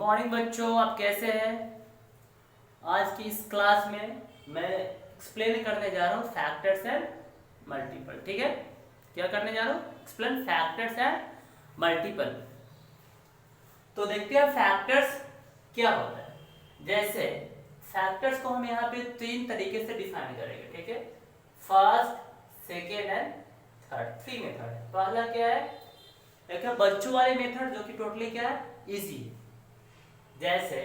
Morning बच्चों, आप कैसे हैं। आज की इस क्लास में मैं एक्सप्लेन करने जा रहा हूँ फैक्टर्स एंड मल्टीपल। ठीक है, क्या करने जा रहा हूँ? Explain factors and multiple. तो देखते हैं फैक्टर्स क्या होता है। जैसे फैक्टर्स को हम यहाँ पे तीन तरीके से डिफाइन करेंगे। ठीक है, first, second and third, three method. पहला क्या है? एक है बच्चों वाले मेथड, जो कि टोटली क्या है, इजी है। जैसे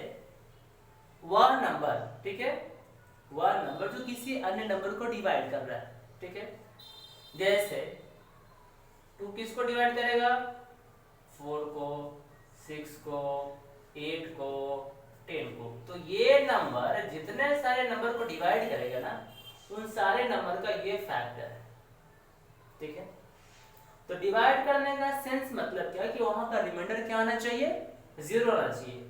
वह नंबर, ठीक है, वह नंबर जो किसी अन्य नंबर को डिवाइड कर रहा है। ठीक है, जैसे 2 किसको डिवाइड करेगा? 4 को, 6 को, 8 को, 10 को। तो ये नंबर जितने सारे नंबर को डिवाइड करेगा ना, उन सारे नंबर का ये फैक्टर है। ठीक है, तो डिवाइड करने का सेंस मतलब क्या, कि वहां का रिमाइंडर क्या आना चाहिए? 0 आना चाहिए।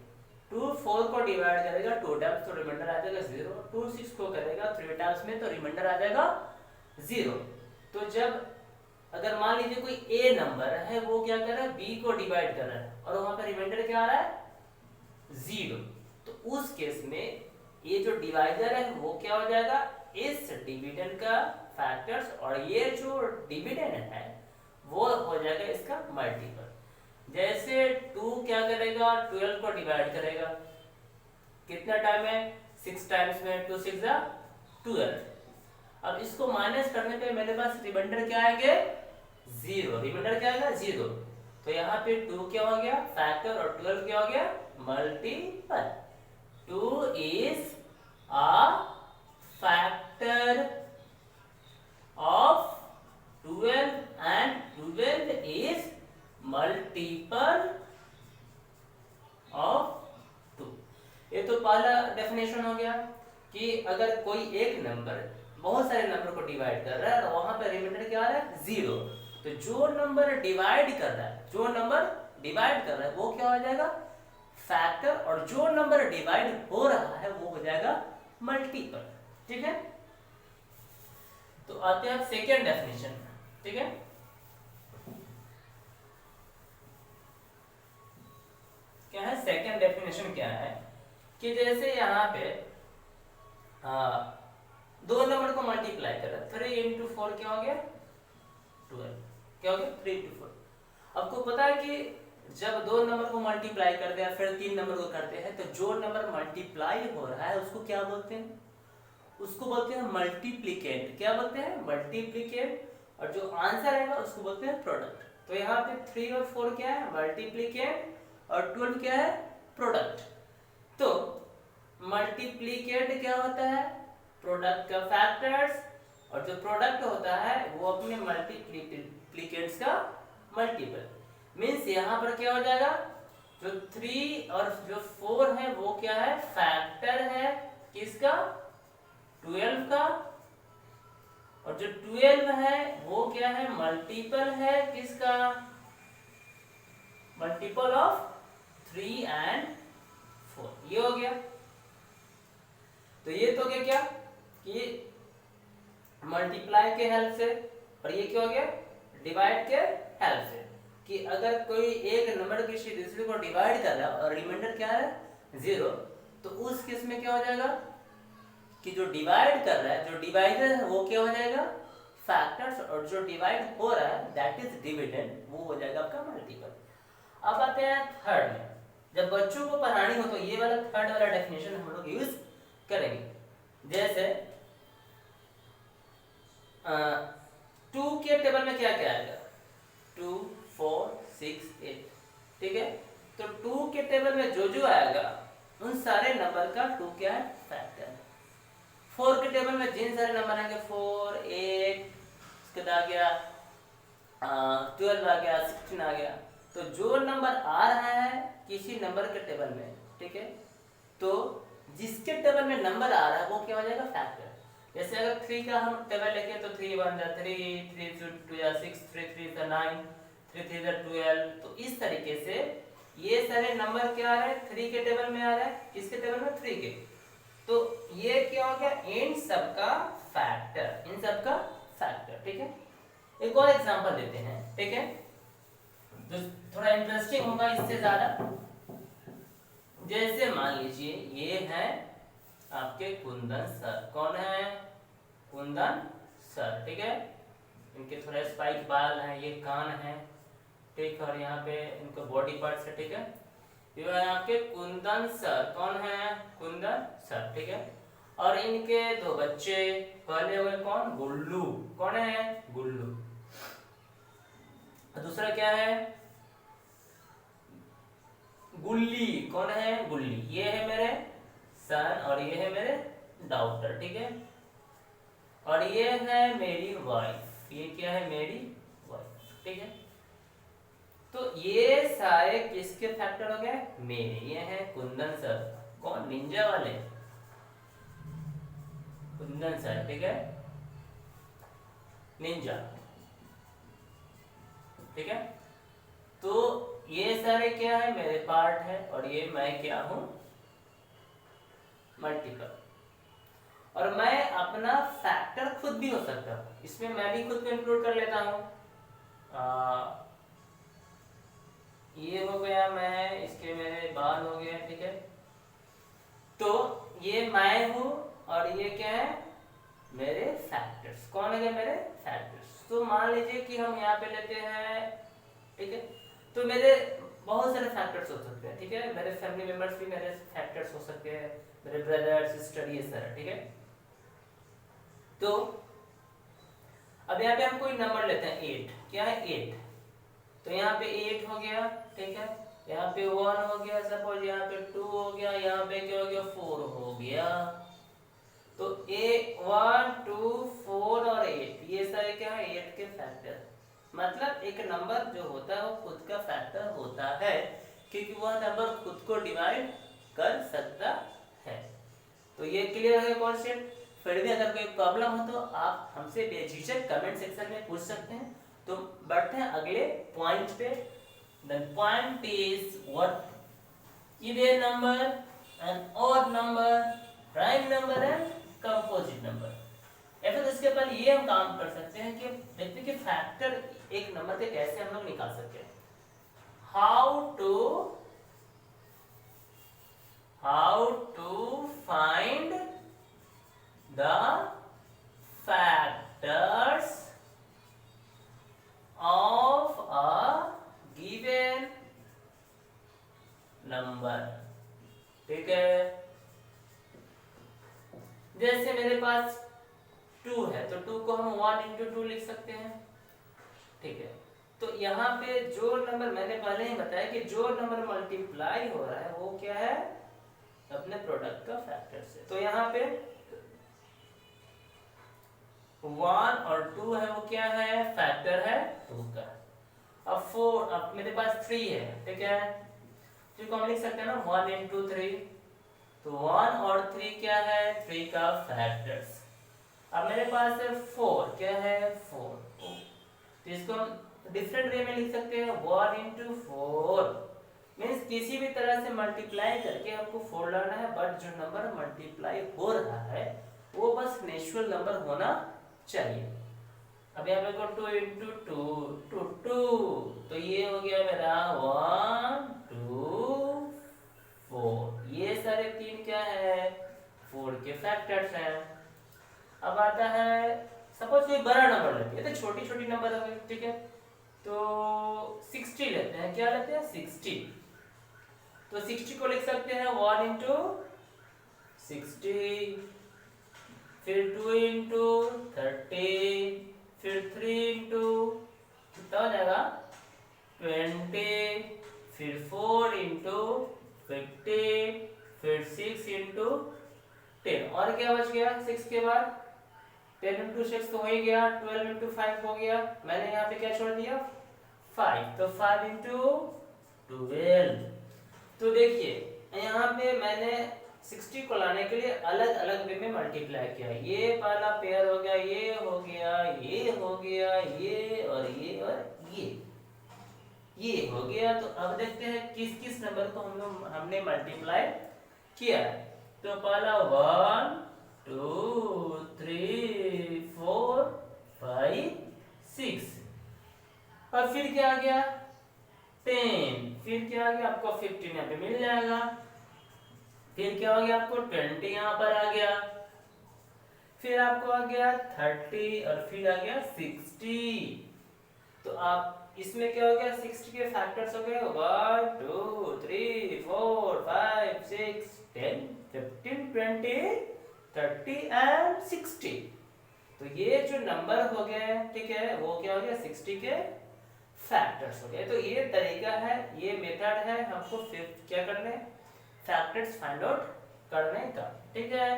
2 4 को डिवाइड करेगा 2 टाइम्स तो रिमाइंडर आ जाएगा 0। 2 6 को करेगा 3 टाइम्स में तो रिमाइंडर आ जाएगा 0। तो जब अगर मान लीजिए कोई ए नंबर है, वो क्या कर रहा है? बी को डिवाइड कर रहा है और वहां पर रिमाइंडर क्या आ रहा है? 0। तो उस केस में ये जो डिवाइडर है वो क्या हो जाएगा? इस डिविडेंड का फैक्टर्स, और ये जो डिविडेंड है वो हो जाएगा इसका मल्टीपल। जैसे 2 क्या करेगा? 12 को डिवाइड करेगा कितना टाइम है? 6 टाइम्स में। 2 6 जा 12। अब इसको माइनस करने पे मेरे पास रिमाइंडर क्या आएंगे? 0। रिमाइंडर क्या आएगा? 0। तो यहाँ पे 2 क्या हो गया? फैक्टर, और 12 क्या हो गया? Multiple. 2 is a factor of 12 and 12 is multiple of 2। ये तो पहला डेफिनेशन हो गया कि अगर कोई एक नंबर बहुत सारे नंबर को डिवाइड कर रहा है और वहां पर रिमाइंडर क्या आ रहा है? 0। तो जो नंबर डिवाइड कर रहा है, जो नंबर डिवाइड कर रहा है वो क्या हो जाएगा? फैक्टर, और जो नंबर डिवाइड हो रहा है वो हो जाएगा मल्टीपल। ठीक है, तो आते हैं सेकेंड डेफिनेशन। ठीक है, क्या है सेकेंड डेफिनेशन? क्या है कि जैसे यहाँ पे दो नंबर को मल्टीप्लाई कर रहा है। 3 इंटू 4 क्या हो गया? 12। क्या हो गया? 3 इंटू 4। आपको पता है कि जब दो नंबर को मल्टीप्लाई करते हैं फिर 3 नंबर को करते हैं, तो जो नंबर मल्टीप्लाई हो रहा है उसको क्या बोलते हैं? उसको बोलते हैं मल्टीप्लिकेंट। क्या बोलते हैं? मल्टीप्लिकेंट। और जो आंसर आएगा उसको बोलते हैं प्रोडक्ट। तो यहाँ पे 3 और 4 क्या है? मल्टीप्लिकेंट, और 12 क्या है? प्रोडक्ट। तो मल्टीप्लिकेंट क्या होता है? प्रोडक्ट का फैक्टर्स, और जो प्रोडक्ट होता है वो अपने मल्टीप्लिकेंट्स का मल्टीपल। मीन्स यहाँ पर क्या हो जाएगा? जो 3 और जो 4 है वो क्या है? फैक्टर है किसका? 12 का। और जो 12 है वो क्या है? मल्टीपल है किसका? Multiple of 3 and 4। ये हो गया। तो ये तो क्या क्या कि मल्टीप्लाई के हेल्प से, और ये क्या हो गया? डिवाइड के हेल्प से। कि अगर कोई एक नंबर किसी दूसरे को डिवाइड कर रहा है और रिमाइंडर क्या है? 0, तो उस केस में क्या हो जाएगा कि जो डिवाइड कर रहा है, जो डिवाइडर है वो क्या हो जाएगा? फैक्टर्स, और जो डिवाइड हो रहा है दैट इज डिविडेंड, वो हो जाएगा आपका मल्टीपल। अब आते हैं थर्ड में। जब बच्चों को पढ़ानी हो तो ये वाला थर्ड वाला डेफिनेशन हम लोग यूज करेंगे। जैसे 2 के टेबल में क्या क्या आएगा? 2 4 6 8। ठीक है, तो 2 के टेबल में जो जो आएगा उन सारे नंबर का 2 क्या है? फैक्टर। 4 के टेबल में जिन सारे नंबर आएंगे 4 8, उसके बाद आ गया 12 आ गया, 16 आ गया। तो जो नंबर आ रहा है किसी नंबर के टेबल में, ठीक है, तो जिसके टेबल में नंबर आ रहा है वो क्या हो जाएगा? फैक्टर। जैसे अगर 3 का हम टेबल लेके तो 3 1 जा 3, 3 2 जा 6, 3 3 जा 9, 3 3 जा 12। तो इस तरीके से ये सारे नंबर क्या आ रहे हैं? 3 के टेबल में आ रहा है। किसके टेबल में? 3 के। तो ये क्या हो गया? इन सबका फैक्टर, इन सबका फैक्टर। ठीक है, एक और एग्जांपल देते हैं। ठीक है, जो थोड़ा इंटरेस्टिंग होगा इससे ज्यादा। जैसे मान लीजिए ये है आपके कुंदन सर। कौन है? कुंदन सर। ठीक है, इनके थोड़े स्पाइक बाल हैं, ये कान है, ठीक, और यहाँ पे इनका बॉडी पार्ट्स है। ठीक है, ये है आपके कुंदन सर। कौन है? कुंदन सर। ठीक है, और इनके दो बच्चे, पहले हुए कौन? गुल्लू। कौन है? गुल्लू। दूसरा क्या है? गुल्ली। कौन है? गुल्ली। ये है मेरे सन और ये है मेरे डॉटर। ठीक है, और ये है मेरी वाइफ। ये क्या है? मेरी वाइफ। ठीक है, तो ये सारे किसके फैक्टर हो गए? मेरे। ये हैं कुंदन सर। कौन? निंजा वाले कुंदन सर। ठीक है, निंजा। ठीक है, तो ये सारे क्या है? मेरे पार्ट है, और ये मैं क्या हूं? मल्टीपल। और मैं अपना फैक्टर खुद भी हो सकता हूं, इसमें मैं भी खुद को इंक्लूड कर लेता हूं। ये हो गया मैं, इसके मेरे बाल हो गए। ठीक है, तो ये मैं हूं और ये क्या है? मेरे फैक्टर्स। कौन है? मेरे फैक्टर्स। तो मान लीजिए कि हम यहाँ पे लेते हैं, ठीक है, तो मेरे बहुत सारे फैक्टर्स हो सकते हैं। ठीक है, मेरे फैमिली मेंबर्स भी मेरे फैक्टर्स हो सकते हैं, मेरे ब्रदर सिस्टर, ये सारा। ठीक है, तो अब यहाँ पे हम कोई नंबर लेते हैं 8। क्या है? 8। तो यहाँ पे 8 हो गया। ठीक है, यहाँ पे 1 हो गया, सपोज यहाँ पे 2 हो गया, यहाँ पे क्या हो गया? 4 हो गया। तो 1 2 4 और 8, ये सारे क्या है? 8 के फैक्टर। मतलब एक नंबर जो होता है वो खुद का फैक्टर होता है, क्योंकि वह नंबर खुद को डिवाइड कर सकता है। तो ये क्लियर है कॉन्सेप्ट। फिर भी अगर कोई प्रॉब्लम हो तो आप हमसे बेझिझक कमेंट सेक्शन में पूछ सकते हैं। तो बढ़ते हैं अगले पॉइंट पे। The point is what even number, an odd number, prime number and composite number. या फिर इसके ऊपर ये हम काम कर सकते हैं कि देखते हैं कि फैक्टर एक नंबर के कैसे हम लोग निकाल सकते हैं। How to find the factors of a given number. ठीक है, जैसे मेरे पास 2 है, तो 2 को हम 1 into 2 लिख सकते हैं। ठीक है, तो यहाँ पे जो नंबर मैंने पहले ही बताया कि जो नंबर मल्टीप्लाई हो रहा है वो क्या है? अपने प्रोडक्ट का फैक्टर से। तो यहाँ पे 1 और 2 है, वो क्या है? फैक्टर है 2 का। अब 4, अब मेरे पास 3 है। ठीक है, तो हम लिख सकते हैं ना 1 into 3। तो 1 और 3 क्या है? 3 का फैक्टर्स। अब मेरे पास है 4। क्या है? 4। तो इसको हम डिफरेंट वे में लिख सकते हैं 1 into 4। मीन्स किसी भी तरह से मल्टीप्लाई करके हमको 4 लाना है, बट जो नंबर मल्टीप्लाई हो रहा है वो बस नेचुरल नंबर होना चाहिए। अब यहाँ पे 2 into 2 2, तो ये हो गया मेरा 1 2 4। ये सारे 3 क्या है? 4 के फैक्टर्स हैं। अब आता है सपोज कोई बड़ा नंबर लेते हैं, तो छोटी छोटी नंबर हो गई। ठीक है, तो 60 लेते हैं। क्या लेते हैं? 60। तो 60 को लिख सकते हैं 1 into 60, फिर 2 into 30, फिर 3 into कितना हो जाएगा? 20, फिर 4 into 50, फिर 6 into 10। और क्या बच गया 6 के बाद? 10 into 6 तो हो ही गया, 12 into 5 हो गया। मैंने यहाँ पे क्या छोड़ दिया? 5। तो 5 into 12। तो देखिए यहाँ पे मैंने 60 को लाने के लिए अलग अलग वे में मल्टीप्लाई किया। ये वाला पेयर हो गया, ये हो गया, ये हो गया, ये और ये और ये हो गया। तो अब देखते हैं किस किस नंबर को हमने मल्टीप्लाई किया है। तो पहला 1 2 3 4 5 6, और फिर क्या आ गया? 10, फिर क्या आ गया? आपको 15 यहाँ पे मिल जाएगा। फिर क्या हो गया आपको 20 यहाँ पर आ गया, फिर आपको आ गया 30 और फिर आ गया 60। तो आप इसमें क्या हो गया 60 के फैक्टर्स हो गए 1 2 3 4 5 6 10 15 20 30 एंड 60। तो ये जो नंबर हो गए ठीक है वो क्या हो गया 60 के फैक्टर्स हो गए। तो ये तरीका है, ये मेथड है हमको फिफ्थ क्या करने फैक्टर्स फाइंड आउट करने का, ठीक है।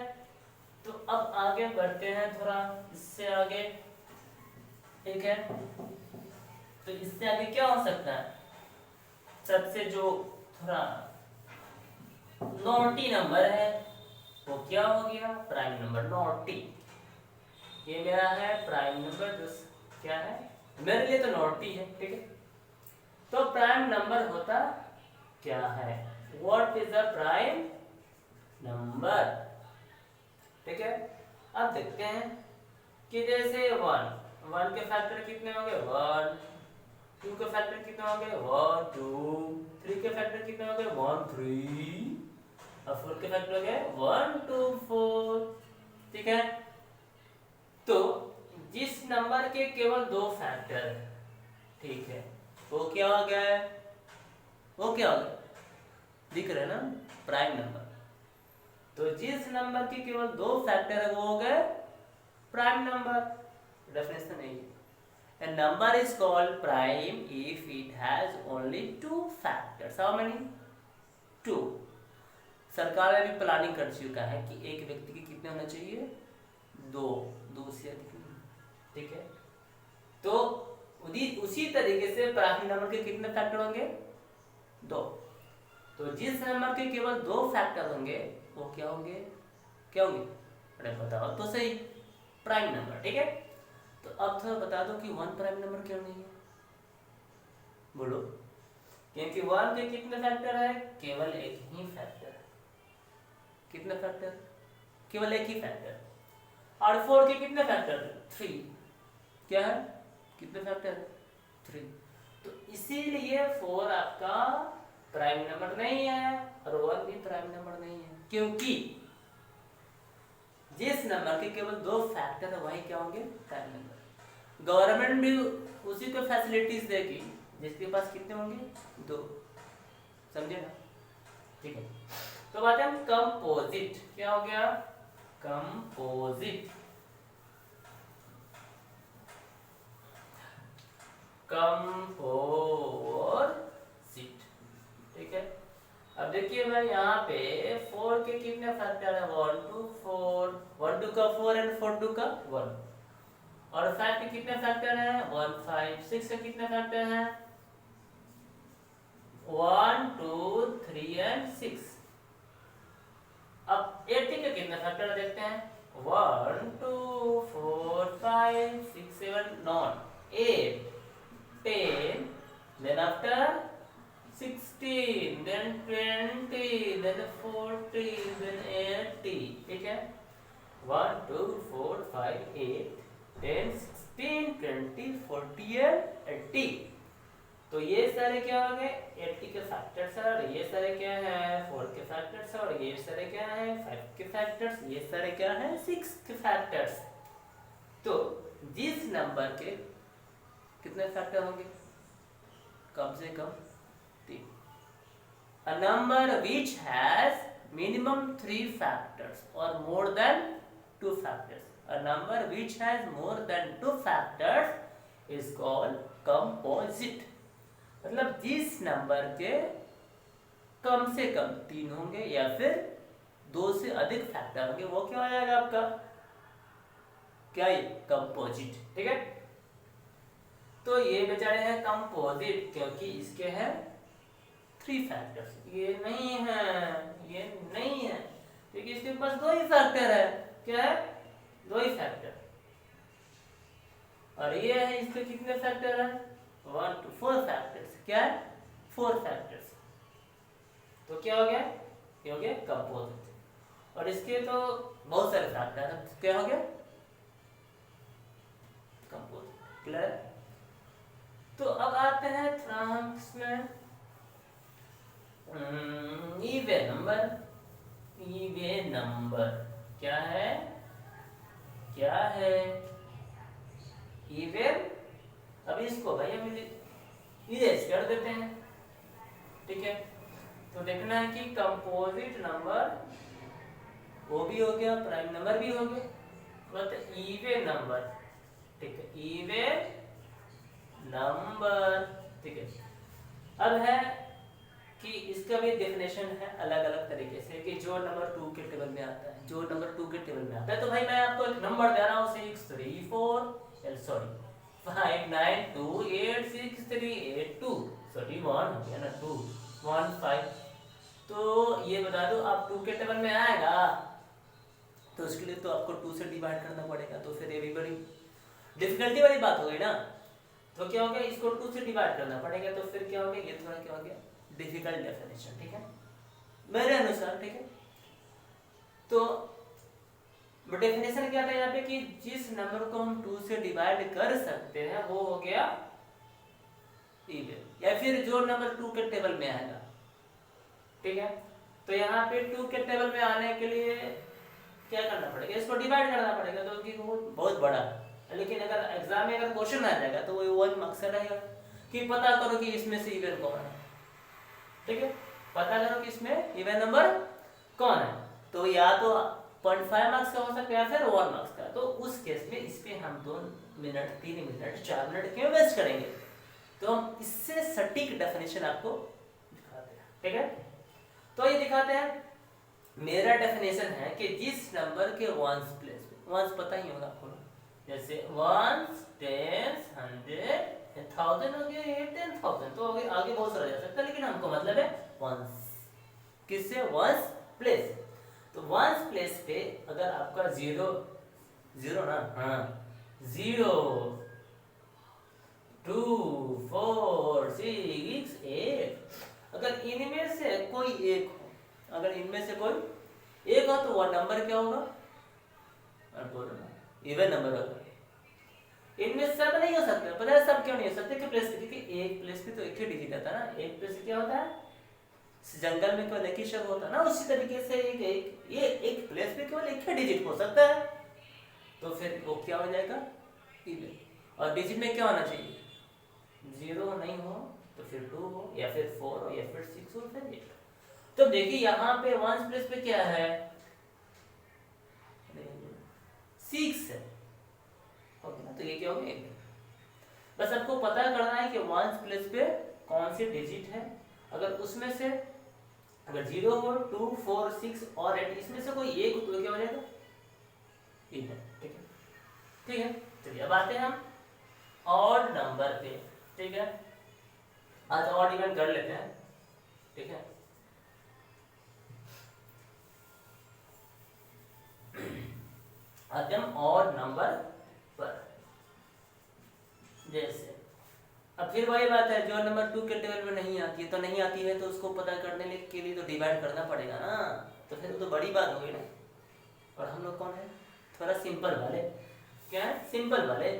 तो अब आगे बढ़ते हैं थोड़ा इससे आगे, ठीक है। तो इससे आगे क्या हो सकता है, सबसे जो थोड़ा नॉटी नंबर है वो क्या हो गया प्राइम नंबर नॉटी। ये मेरा है प्राइम नंबर जो क्या है मेरे लिए तो नॉटी है, ठीक है। तो प्राइम नंबर होता क्या है, what is the prime number, ठीक है। अब देखते हैं कि जैसे वन के फैक्टर कितने होंगे 1, 2 के फैक्टर कितने होंगे 1 2, 3 के फैक्टर कितने होंगे 1 3 और 4 के फैक्टर हो गए 1 2 4, ठीक है। तो जिस नंबर के केवल 2 फैक्टर है, ठीक है, वो क्या हो गया, वो क्या हो गया दिख रहा है ना प्राइम नंबर। तो जिस नंबर के केवल 2 फैक्टर है वो हो गए प्राइम नंबर। डेफिनेशन है ये, a number is called prime if it has only 2 factors. How many? 2. सरकार ने भी प्लानिंग कर चुका है कि एक व्यक्ति के कितने होने चाहिए 2 से अधिक नहीं, ठीक है। तो उसी तरीके से प्राइम नंबर के कितने फैक्टर होंगे 2। तो जिस नंबर के केवल 2 फैक्टर होंगे वो क्या होंगे, क्या होंगे, अरे बताओ तो सही, प्राइम नंबर, ठीक है। तो अब थोड़ा बता दो कि 1 प्राइम नंबर क्यों नहीं है, बोलो। क्योंकि 1 के कितने फैक्टर है, केवल एक ही फैक्टर है। कितने फैक्टर, केवल एक ही फैक्टर। और 4 के कितने फैक्टर है 3, क्या है कितने फैक्टर है 3। तो इसीलिए 4 आपका प्राइम नंबर नहीं है और 1 भी प्राइम नंबर नहीं है, क्योंकि जिस नंबर के केवल 2 फैक्टर है वही क्या होंगे प्राइम नंबर। गवर्नमेंट भी उसी को फैसिलिटीज देगी जिसके पास कितने होंगे 2, समझे ना, ठीक है। तो बात है कंपोजिट, क्या हो गया कंपोजिट, कंपोजिट, ठीक है। अब देखिए भाई यहाँ पे 4 के कितने फैक्टर है 1 2 4, 1 2 का 4 एंड 4 2 का 1, और 5 के कितने फैक्टर है 1 5, 6 के कितने फैक्टर है 1 2 3 एंड 6। अब 80 के कितने फैक्टर देखते हैं 1 2 4 5 6 7 9 8 10, then after 16, then 20, then 40, then 80, ठीक है 1 2 4 5 8 10 16 20 40 and 80। तो ये सारे क्या हो गए 80 के फैक्टर्स है, और ये सारे क्या है 4 के फैक्टर्स है, और ये सारे क्या है 5 के फैक्टर्स, ये सारे क्या है 6 के फैक्टर्स। तो जिस नंबर के कितने फैक्टर होंगे कम से कम 3। A number which has minimum 3 factors or more than 2 factors. A number which has more than 2 factors is called composite. मतलब जिस नंबर के कम से कम 3 होंगे या फिर 2 से अधिक फैक्टर होंगे वो क्या हो जाएगा आपका, क्या ये कंपोजिट, ठीक है। तो ये बेचारे हैं कंपोजिट क्योंकि इसके हैं 3 फैक्टर्स, ये नहीं है, ये नहीं है क्योंकि इसके पास 2 ही फैक्टर है, क्या है 2 ही फैक्टर। और ये है इसके कितने फैक्टर है 1 2 4 फैक्टर्स, क्या है 4 फैक्टर्स। तो क्या हो गया, ये हो गया कंपोजिट। और इसके तो बहुत सारे फैक्टर है, क्या हो गया कंपोजिट, क्लियर। तो अब आते हैं थोड़ा हम इसमें इवन नंबर, इवन नंबर क्या है, क्या है इवन। अब इसको भाई हम इरेज कर देते हैं, ठीक है। तो देखना है कि कंपोजिट नंबर वो भी हो गया, प्राइम नंबर भी हो गया, बट इवन नंबर, ठीक है, इवन नंबर, ठीक है। अब है कि इसका भी डेफिनेशन है अलग अलग तरीके से कि जो नंबर 2 के टेबल में आता है, जो नंबर 2 के टेबल में आता है। तो भाई मैं आपको एक नंबर दे रहा हूँ 6 3 4 सॉरी 5 9 2 8 6 3 8 2 सॉरी 1 हो गया ना, 2 1 5। तो ये बता दो आप 2 के टेबल में आएगा तो उसके लिए तो आपको 2 से डिवाइड करना पड़ेगा, तो फिर ये भी बड़ी डिफिकल्टी वाली बात हो गई ना। तो क्या हो गया, इसको 2 से डिवाइड करना पड़ेगा, तो फिर क्या हो गया, ये थोड़ा क्या हो गया डिफिकल्ट डेफिनेशन, ठीक है, मेरे अनुसार, ठीक है। तो डेफिनेशन क्या था यहाँ पे कि जिस नंबर को हम 2 से डिवाइड कर सकते हैं वो हो गया इवन, या फिर जो नंबर 2 के टेबल में आएगा, ठीक है। तो यहाँ पे 2 के टेबल में आने के लिए क्या करना पड़ेगा, इसको डिवाइड करना पड़ेगा, तो कि वो बहुत बड़ा है। लेकिन अगर एग्जाम में अगर क्वेश्चन आ जाएगा तो वो 1 मार्क्स रहेगा कि पता करो कि इसमें से इवन कौन है, ठीक है, पता करो कि इसमें इवन नंबर कौन है। तो या तो 0.5 मार्क्स का हो सकता है या फिर 1 मार्क्स का। तो उस केस में इस पे हम 2 मिनट 3 मिनट 4 मिनट क्यों वेस्ट करेंगे, तो हम इससे सटीक डेफिनेशन आपको दिखाते हैं, ठीक है। तो ये दिखाते हैं, मेरा डेफिनेशन है कि जिस नंबर के वंस प्लेस पे, वंस पता ही होगा आपको, जैसे 1 10 100 1000 हो गया, 10,000 तो आगे बहुत सारा जा सकता है, लेकिन हमको मतलब है वंस, किससे, वंस प्लेस। तो वंस प्लेस पे अगर आपका 0 ना, हाँ 0 2 4 6 8, अगर इनमें से कोई एक हो, अगर इनमें से कोई एक हो तो वह नंबर क्या होगा, इवन नंबर होगा। इनमें सब नहीं हो सकते, पता है सब क्यों नहीं हो सकते, कि प्लेस पे, क्योंकि एक प्लेस पे तो एक ही डिजिट आता है ना, एक प्लेस पे क्या होता है, जंगल में केवल एक ही शब्द होता है ना, उसी तरीके से एक प्लेस पे केवल एक ही डिजिट हो सकता है, तो फिर वो क्या हो जाएगा इवन। और डिजिट में क्या होना चाहिए, 0 नहीं हो तो फिर 2 हो, या फिर 4 हो, या फिर 6 हो, फिर 8। तो देखिए यहाँ पे वंस प्लेस पे क्या है, 6 है, ओके ना, तो ये क्या हो गया, बस आपको पता करना है कि वंस प्लेस पे कौन सी डिजिट है। अगर उसमें से अगर 0 हो 2 4 6 और 8 इसमें से कोई एक हो तो क्या हो जाएगा इवन, ठीक है, ठीक है। चलिए अब आते हैं हम ऑड नंबर पे, ठीक है, आज ऑड इवन कर लेते हैं, ठीक है। आते हम ऑड नंबर पर, जैसे अब फिर वही बात है, जो नंबर 2 के टेबल में नहीं आती है तो नहीं आती है, तो उसको पता करने के लिए तो डिवाइड करना पड़ेगा ना, तो फिर तो बड़ी बात हो गई ना। और हम लोग कौन है, थोड़ा सिंपल वाले, क्या है, सिंपल वाले।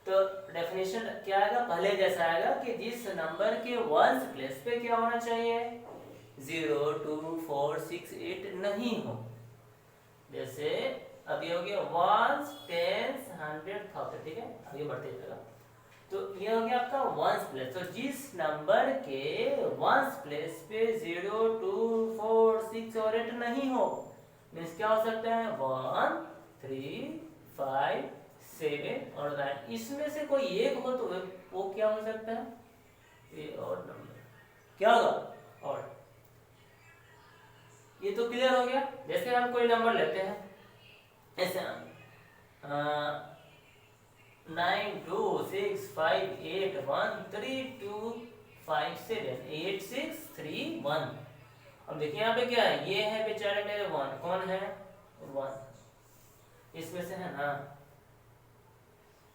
तो डेफिनेशन क्या आएगा, पहले जैसा आएगा कि जिस नंबर के वंस प्लेस पे क्या होना चाहिए, 0 2 4 6 8 नहीं हो। जैसे अब ये हो गया 1 10 100 1000, ठीक है, आगे बढ़ते जाएगा। तो ये हो गया आपका वंस प्लेस। तो जिस नंबर के वंस प्लेस पे 0 2 4 6 और 8 नहीं हो, मीन्स क्या हो सकता है 1 3 5 7 और 9, इसमें से कोई एक हो तो वो क्या हो सकता है, ये ऑड नंबर, क्या होगा ऑड। ये तो क्लियर हो गया। जैसे हम कोई नंबर लेते हैं, ऐसे 9 2 6 5 8 1 3 2 5 7 8 6 3 1। अब देखिए यहाँ पे क्या है, ये है बेचारे मेरे 1, कौन है 1, इसमें से है ना,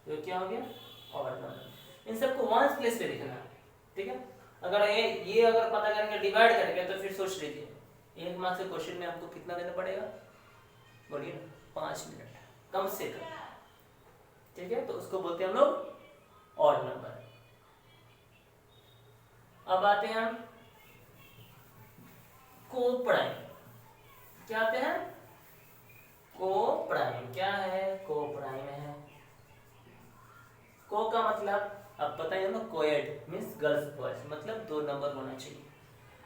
तो क्या हो गया ऑड नंबर। इन सबको वंस प्लेस पे लिखना, ठीक है। अगर ये अगर पता करेंगे डिवाइड करेंगे तो फिर सोच लीजिए 1 मार्क्स के क्वेश्चन में आपको कितना देना पड़ेगा, बोलिए ना, 5 मिनट कम से कम, ठीक है। तो उसको बोलते हैं हम लोग ऑड नंबर। अब आते हैं हम को पढ़ाएं, क्या आते हैं? को प्राइम। क्या है? को प्राइम है। को का मतलब अब पता ही है ना, कोएड मीन्स गर्ल्स बॉयज, मतलब 2 नंबर होना चाहिए।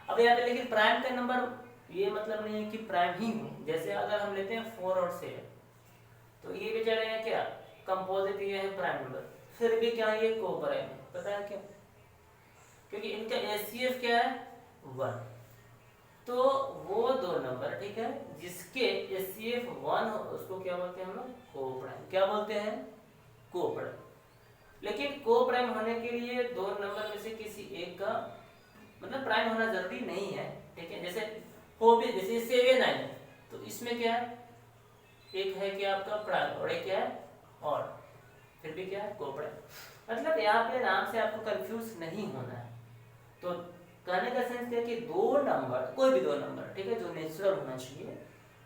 अब यहाँ पे लेकिन प्राइम का नंबर ये मतलब नहीं है कि प्राइम ही हो। जैसे अगर हम लेते हैं 4 और 7, तो ये बेचारे हैं क्या, कंपोजिट, ये है प्राइम नंबर, फिर भी क्या ये को प्राइम है। पता है क्यों? क्योंकि इनका एचसीएफ क्या है? 1। तो वो 2 नंबर, ठीक है, जिसके एचसीएफ 1 हो उसको क्या बोलते हैं हम लोग? को प्राइम। क्या बोलते हैं? को प्राइम। लेकिन को प्राइम होने के लिए 2 नंबर में से किसी एक का मतलब प्राइम होना जरूरी नहीं है, ठीक है। जैसे हो भी, जैसे 7 9 तो इसमें क्या है, एक है कि आपका प्राइम और एक क्या है और, फिर भी क्या है? को प्राइम। मतलब यहाँ पे नाम से आपको कंफ्यूज नहीं होना है। तो कहने का सेंस क्या है कि 2 नंबर, कोई भी 2 नंबर, ठीक है, जो नेचुरल होना चाहिए,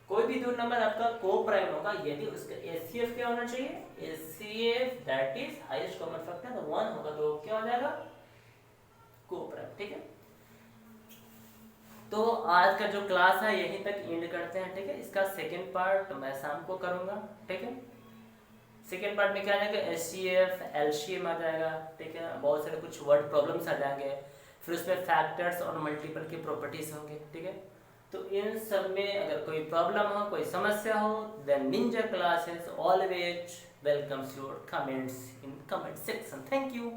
कोई भी 2 नंबर आपका को प्राइम होगा यदि उसका एचसीएफ क्या होना चाहिए? HCF that is highest common factor 1 होगा तो क्या हो जाएगा? को प्राइम, ठीक है। तो आज का जो क्लास है यहीं तक एंड करते हैं, ठीक है। इसका सेकंड पार्ट मैं शाम को करूंगा, ठीक है। सेकंड पार्ट में क्या आ जाएगा? एचसीएफ, एलसीएम आ जाएगा, ठीक है, बहुत सारे कुछ वर्ड प्रॉब्लम्स आ जाएंगे, फिर उसमें फैक्टर्स और मल्टीपल की प्रॉपर्टीज होंगे, ठीक है। तो इन सब में अगर कोई प्रॉब्लम हो, कोई समस्या हो, then Ninja Classes always welcomes your comments in comment section. Thank you.